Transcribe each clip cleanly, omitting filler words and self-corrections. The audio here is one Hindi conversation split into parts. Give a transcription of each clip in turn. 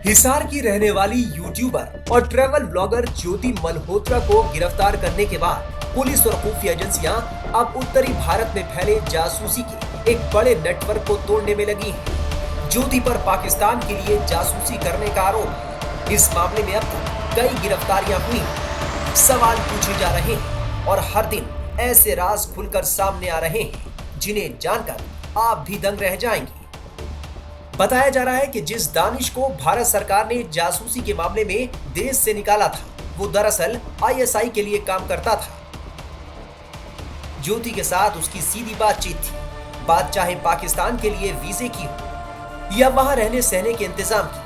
हिसार की रहने वाली यूट्यूबर और ट्रैवल ब्लॉगर ज्योति मल्होत्रा को गिरफ्तार करने के बाद पुलिस और खुफिया एजेंसियां अब उत्तरी भारत में फैले जासूसी के एक बड़े नेटवर्क को तोड़ने में लगी हैं। ज्योति पर पाकिस्तान के लिए जासूसी करने का आरोप है। इस मामले में अब तक कई गिरफ्तारियां हुई, सवाल पूछे जा रहे हैं और हर दिन ऐसे राज खुलकर सामने आ रहे हैं जिन्हें जानकर आप भी दंग रह जाएंगे। बताया जा रहा है कि जिस दानिश को भारत सरकार ने जासूसी के मामले में देश से निकाला था, वो दरअसल आईएसआई के लिए काम करता था। ज्योति के साथ उसकी सीधी बातचीत थी। बात चाहे पाकिस्तान के लिए वीजे की हो या वहां रहने सहने के इंतजाम की,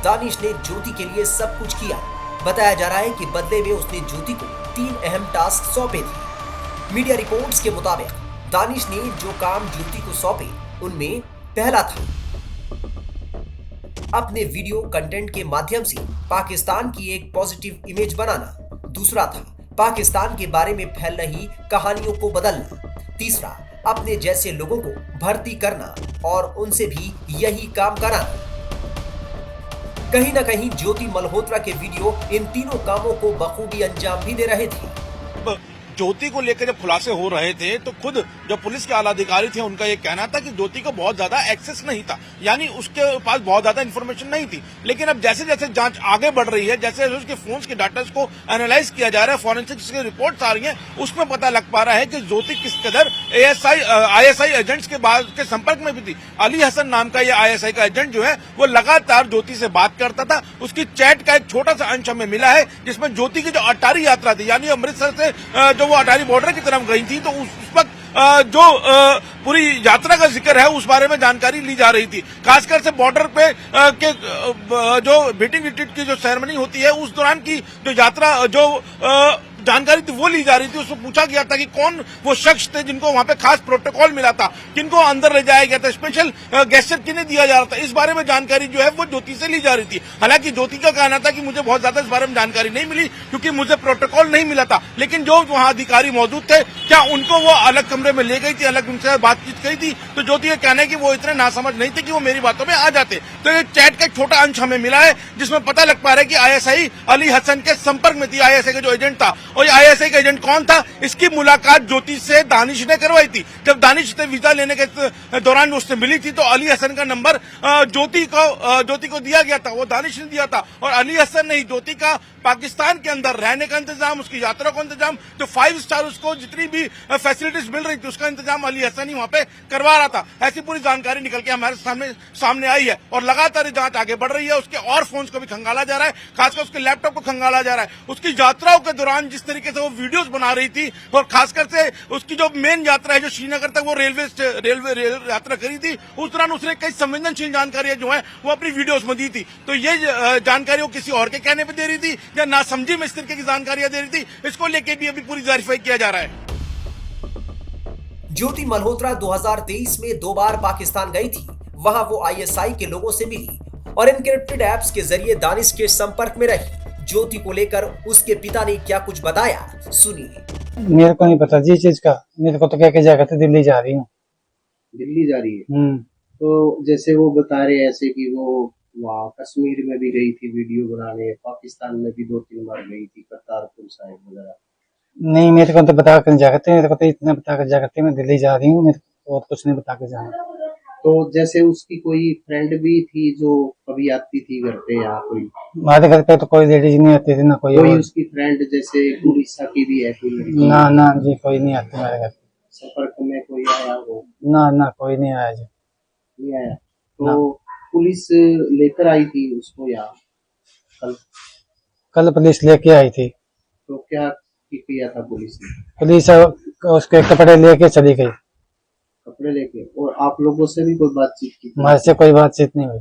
दानिश ने ज्योति के लिए सब कुछ किया। बताया जा रहा है कि बदले में उसने ज्योति को 3 अहम टास्क सौंपे थे। मीडिया रिपोर्ट्स के मुताबिक दानिश ने जो काम ज्योति को सौंपे उनमें पहला था अपने वीडियो कंटेंट के माध्यम से पाकिस्तान की एक पॉजिटिव इमेज बनाना, दूसरा था पाकिस्तान के बारे में फैल रही कहानियों को बदलना, तीसरा अपने जैसे लोगों को भर्ती करना और उनसे भी यही काम कराना। कहीं ना कहीं ज्योति मल्होत्रा के वीडियो इन तीनों कामों को बखूबी अंजाम भी दे रहे थे। ज्योति को लेकर जब खुलासे हो रहे थे तो खुद जो पुलिस के आला अधिकारी थे उनका ये कहना था कि ज्योति को बहुत ज्यादा एक्सेस नहीं था, यानी उसके पास बहुत ज्यादा इन्फॉर्मेशन नहीं थी। लेकिन अब जैसे जैसे जांच आगे बढ़ रही है, जैसे उसके फोन्स के डाटा को एनालाइज किया जा रहा है, फॉरेंसिक्स की रिपोर्ट्स आ रही है, उसमें पता लग पा रहा है कि ज्योति किस कदर आईएसआई एजेंट्स के संपर्क में भी थी। अली हसन नाम का ये आईएसआई का एजेंट जो है वो लगातार ज्योति से बात करता था। उसकी चैट का एक छोटा सा अंश हमें मिला है जिसमें ज्योति की जो अटारी यात्रा थी, यानी अमृतसर से जो वो अटारी बॉर्डर की तरफ गई थी, तो उस वक्त जो पूरी यात्रा का जिक्र है उस बारे में जानकारी ली जा रही थी। खासकर से बॉर्डर पे के जो मीटिंग रिट्रीट की जो सेरेमनी होती है उस दौरान की जो यात्रा जो जानकारी थी वो ली जा रही थी। उसको पूछा गया था कि कौन वो शख्स थे जिनको वहां पे खास प्रोटोकॉल मिला था, किनको अंदर ले जाया गया था, स्पेशल गेस्चर किन्हें दिया जा रहा था। इस बारे में जानकारी जो है वो ज्योति से ली जा रही थी। हालांकि ज्योति का कहना था कि मुझे बहुत ज्यादा इस बारे में जानकारी नहीं मिली क्योंकि मुझे प्रोटोकॉल नहीं मिला था। लेकिन जो वहां अधिकारी मौजूद थे, क्या उनको वो अलग कमरे में ले गई थी, अलग उनसे बातचीत करी थी? तो ज्योति का कहना है कि वो इतने नासमझ नहीं थे कि वो मेरी बातों में आ जाते। तो ये चैट का एक छोटा अंश हमें मिला है जिसमें पता लग पा रहा है कि आईएसआई अली हसन के संपर्क में थी, आईएसआई का जो एजेंट था। और आईएसआई का एजेंट कौन था, इसकी मुलाकात ज्योति से दानिश ने करवाई थी। जब दानिश से वीजा लेने के दौरान उससे मिली थी तो अली हसन का नंबर ज्योति को दिया गया था, वो दानिश ने दिया था। और अली हसन ने ही ज्योति का पाकिस्तान के अंदर रहने का इंतजाम, उसकी यात्रा का इंतजाम, जो 5 स्टार उसको जितनी भी फैसिलिटीज मिल रही थी उसका इंतजाम अली हसन ही वहां पे करवा रहा था। ऐसी पूरी जानकारी निकल के हमारे सामने आई है और लगातार जांच आगे बढ़ रही है। उसके और फोन्स को भी खंगाला जा रहा है, खासकर उसके लैपटॉप को खंगाला जा रहा है। उसकी यात्राओं के दौरान जिस तरीके से वो वीडियोस बना रही थी और खासकर से उसकी जो मेन यात्रा है जो श्रीनगर तक वो रेल यात्रा करी थी, उस दौरान उसने कई संवेदनशील जानकारियां जो है वो अपनी वीडियोस में दी थी। तो ये जानकारी वो किसी और के कहने पर दे रही थी या नासमझी में इस तरीके की जानकारियां दे रही थी, इसको लेके भी अभी पूरी वेरीफाई किया जा रहा है। ज्योति मल्होत्रा 2023 में 2 बार पाकिस्तान गई थी। वहां वो आईएसआई के लोगों से मिली और एनक्रिप्टेड ऐप्स के जरिए दानिश के संपर्क में रही। ज्योति को लेकर उसके पिता ने क्या कुछ बताया, सुनिए। मेरे को नहीं पता जी चीज का, मेरे को तो कह के जाकर तो दिल्ली जा रही हूँ। दिल्ली जा रही है? तो जैसे वो बता रहे ऐसे कि वो वहाँ कश्मीर में भी गई थी वीडियो बनाने, पाकिस्तान में भी 2-3 बार गई थी, करतारपुर साहिब वगैरह। नहीं, मेरे को तो बता कर जा करते, मेरे को तो इतना बता कर जा करते मैं दिल्ली जा रही हूँ, मेरे को और कुछ नहीं बता कर जाना। तो जैसे उसकी कोई फ्रेंड भी थी जो कभी आती थी घर पे, या कोई हमारे घर पे तो कोई लेडीज नहीं आती थी ना कोई उसकी फ्रेंड जैसे उड़ीसा की भी है कोई? ना जी, कोई नहीं आती हमारे घर। संपर्क में कोई आया हो? ना कोई नहीं आया जी, नहीं आया। तो पुलिस लेकर आई थी उसको या कल पुलिस लेके आई थी। तो क्या किया था पुलिस ने? पुलिस उसके कपड़े लेके चली गई। कपड़े लेके? और आप लोगों से भी कोई बातचीत की? हमारे से कोई बातचीत नहीं हुई।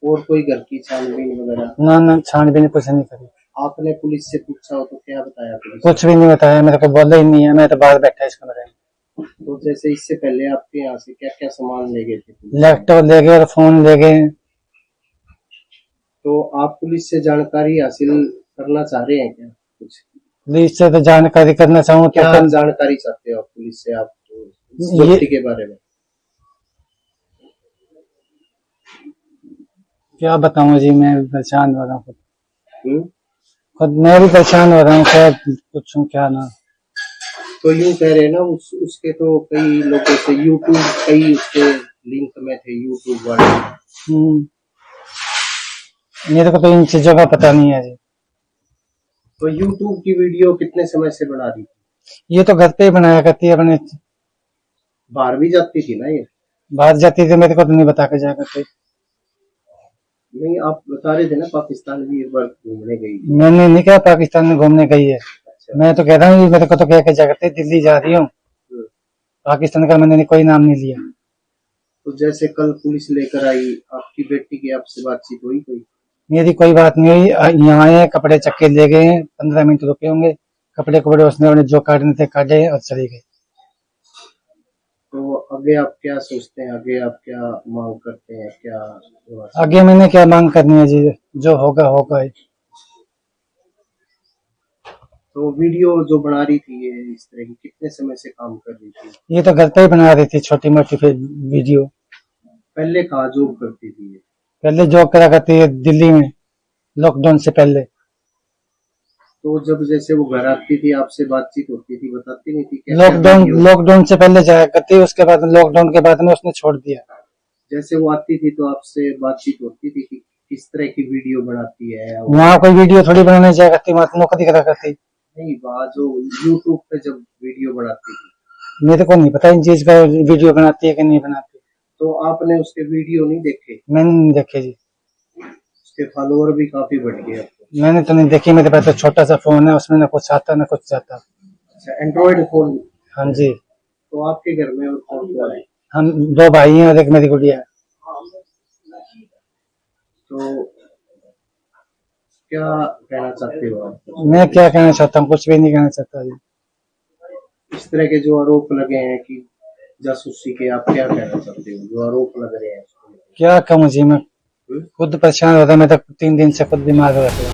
और कोई घर की छानबीन वगैरह? ना छानबीन कुछ नहीं करी। आपने पुलिस से पूछा हो तो क्या बताया पुलिस? कुछ भी नहीं बताया, मेरे को बोला ही नहीं है, मैं तो बाहर बैठा इस कमरे में। तो जैसे इससे पहले आपके यहाँ से क्या क्या सामान ले गए थे? लैपटॉप ले गए और फोन ले गए। तो आप पुलिस से जानकारी हासिल करना चाह रहे हैं क्या? कुछ पुलिस से तो जानकारी करना चाहूँ। क्या जानकारी चाहते हो आप पुलिस से, आप के बारे में? क्या बताऊं जी, मैं भी परेशान हो रहा हूँ हम्म? खुद मैं भी परेशान हो रहा हूँ, क्या पूछूं क्या ना। तो यूं कह रहे हैं ना, उसके तो कई लोगों से यूट्यूब, कई उसके लिंक में थे यूट्यूब वाले। हम्म, मेरे को तो इन चीजों का पता नहीं है जी। तो यूट्यूब की वीडियो कितने समय से बना रही थी? ये तो घर पे ही बनाया करती है अपने, बाहर भी जाती थी ना ये? बाहर जाती थी, मेरे को तो नहीं बता के जाया करती। नहीं, आप बता रहे थे ना पाकिस्तान भी एक बार घूमने गई थी। मैंने नहीं कहा पाकिस्तान में घूमने गई है, अच्छा। मैं तो कह रहा हूँ मेरे को तो कह के जाया करती दिल्ली जा रही हूँ, हम्म। पाकिस्तान का मैंने कोई नाम नहीं लिया। तो जैसे कल पुलिस लेकर आई आपकी बेटी की, आपसे बातचीत हुई कोई? मेरी कोई बात नहीं हुई, यहाँ आए कपड़े चक्के ले गए हैं, 15 मिनट रुके होंगे, कपड़े कपड़े उसने जो काटने थे काटे और चले गए। तो आगे आप क्या सोचते हैं, आगे आप क्या मांग करते हैं, क्या होना चाहिए? आगे मैंने क्या मांग करनी है जी, जो होगा होगा ही। तो वीडियो जो बना रही थी ये इस तरह की, कितने समय से काम कर रही थी? ये तो घर पे ही बना रही थी छोटी मोटी वीडियो। पहले कहाँ जॉब करती थी ये? पहले जॉब करा करती है दिल्ली में, लॉकडाउन से पहले। तो जब जैसे वो घर आती थी, आपसे बातचीत होती थी, बताती नहीं थी कैसे वीडियो? लॉकडाउन से पहले जाया करती, उसके बाद लॉकडाउन के बाद में उसने छोड़ दिया। जैसे वो आती थी तो आपसे बातचीत होती थी कि किस तरह की वीडियो बनाती है? वहाँ कोई वीडियो थोड़ी बनाने जाया करती, वहाँ तो नौकरी करा करती। नहीं, वहाँ जो यूट्यूब पे जब वीडियो बनाती थी। मेरे को नहीं पता इन चीज का, वीडियो बनाती है कि नहीं बनाती। तो आपने उसके वीडियो नहीं देखे? मैंने नहीं देखे जी, उसके फॉलोअर भी काफी बढ़ गए अब तो। मैंने तो नहीं देखी, मेरे पास तो छोटा सा फोन है, उसमें ना कुछ आता ना कुछ जाता। अच्छा, एंड्रॉइड फोन? हाँ जी। तो आपके घर में और कौन कौन है? हम 2 भाई हैं और एक मेरी गुड़िया है। तो क्या कहना चाहते हो आप? मैं क्या कहना चाहता हूँ, कुछ भी नहीं कहना चाहता जी। इस तरह के जो आरोप लगे हैं कि जासूसी के, आप क्या कहना चाहते हो जो आरोप लग रहे हैं उसको लेकर? क्या कहूँ जी, मैं खुद परेशान होता, मैं तो 3 दिन से खुद बीमार हो रहा था।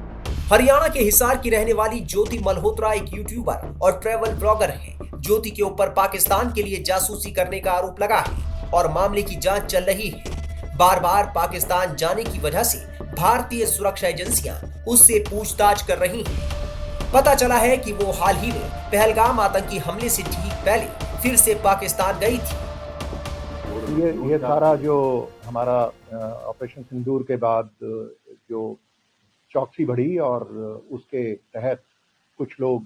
हरियाणा के हिसार की रहने वाली ज्योति मल्होत्रा एक यूट्यूबर और ट्रैवल ब्लॉगर है। ज्योति के ऊपर पाकिस्तान के लिए जासूसी करने का आरोप लगा है और मामले की जांच चल रही है। बार बार पाकिस्तान जाने की वजह से भारतीय सुरक्षा एजेंसियां उससे पूछताछ कर रही हैं। पता चला है कि वो हाल ही में पहलगाम आतंकी हमले से ठीक पहले फिर से पाकिस्तान गई थी। ये सारा जो हमारा ऑपरेशन सिंदूर के बाद जो चौकसी बढ़ी और उसके तहत कुछ लोग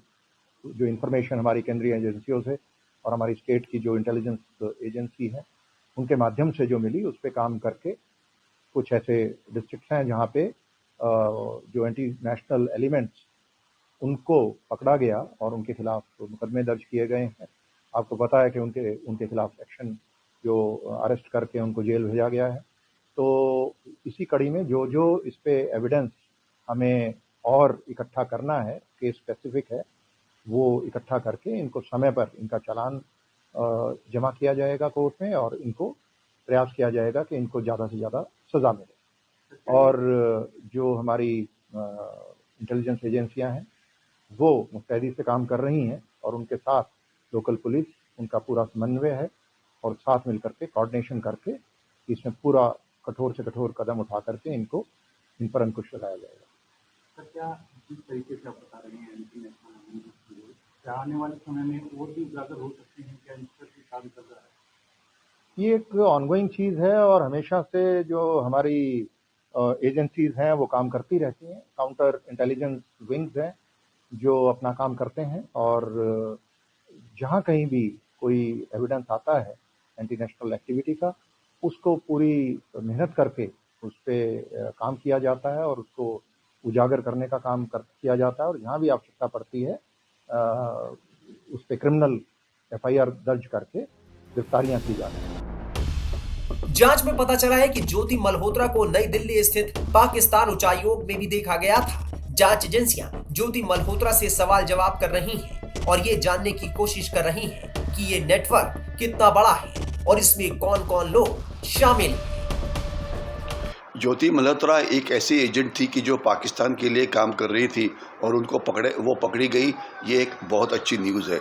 जो इन्फॉर्मेशन हमारी केंद्रीय एजेंसियों से और हमारी स्टेट की जो इंटेलिजेंस एजेंसी है उनके माध्यम से जो मिली उस पर काम करके कुछ ऐसे डिस्ट्रिक्ट्स हैं जहाँ पे जो एंटी नेशनल एलिमेंट्स उनको पकड़ा गया और उनके खिलाफ मुकदमे दर्ज किए गए हैं। आपको पता है कि उनके खिलाफ एक्शन जो अरेस्ट करके उनको जेल भेजा गया है। तो इसी कड़ी में जो इस पे एविडेंस हमें और इकट्ठा करना है, केस स्पेसिफिक है, वो इकट्ठा करके इनको समय पर इनका चालान जमा किया जाएगा कोर्ट में और इनको प्रयास किया जाएगा कि इनको ज़्यादा से ज़्यादा सज़ा मिले। और जो हमारी इंटेलिजेंस एजेंसियां हैं वो मुस्तैदी से काम कर रही हैं और उनके साथ लोकल पुलिस, उनका पूरा समन्वय है और साथ मिलकर के कोऑर्डिनेशन करके इसमें पूरा कठोर से कठोर कदम उठा करके इन पर अंकुश लगाया जाएगा। क्या जिस तरीके से आप बता रहे हैं क्या आने वाले समय में और भी उजागर हो सकते हैं, क्या इस पर काम कर रहा है? ये एक ऑनगोइंग चीज़ है और हमेशा से जो हमारी एजेंसीज हैं वो काम करती रहती हैं। काउंटर इंटेलिजेंस विंग्स हैं जो अपना काम करते हैं और जहाँ कहीं भी कोई एविडेंस आता है एंटी नेशनल एक्टिविटी का, उसको पूरी मेहनत करके उस पर काम किया जाता है और उसको उजागर करने का काम किया जाता है और जहाँ भी आवश्यकता पड़ती है उस पर क्रिमिनल FIR दर्ज करके गिरफ्तारियां की जाती हैं। जांच में पता चला है कि ज्योति मल्होत्रा को नई दिल्ली स्थित पाकिस्तान उच्चायोग में भी देखा गया था। जांच एजेंसियां ज्योति मल्होत्रा से सवाल जवाब कर रही हैं और ये जानने की कोशिश कर रही हैं कि ये नेटवर्क कितना बड़ा है और इसमें कौन कौन लोग शामिल हैं। ज्योति मल्होत्रा एक ऐसी एजेंट थी कि जो पाकिस्तान के लिए काम कर रही थी और उनको पकड़ी गई। ये एक बहुत अच्छी न्यूज़ है।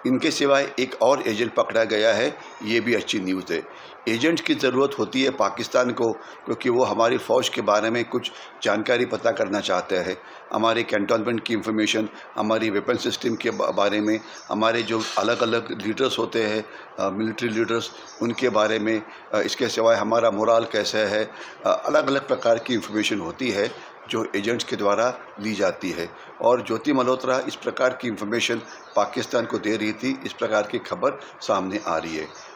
इनके सिवाय एक और एजेंट पकड़ा गया है, ये भी अच्छी न्यूज़ है। एजेंट की ज़रूरत होती है पाकिस्तान को, क्योंकि वो हमारी फ़ौज के बारे में कुछ जानकारी पता करना चाहते हैं, हमारे कैंटोनमेंट की इंफॉर्मेशन, हमारी वेपन सिस्टम के बारे में, हमारे जो अलग अलग लीडर्स होते हैं मिलिट्री लीडर्स, उनके बारे में, इसके सिवाय हमारा मोराल कैसा है, अलग अलग प्रकार की इंफॉर्मेशन होती है जो एजेंट्स के द्वारा ली जाती है। और ज्योति मल्होत्रा इस प्रकार की इंफॉर्मेशन पाकिस्तान को दे रही थी, इस प्रकार की खबर सामने आ रही है।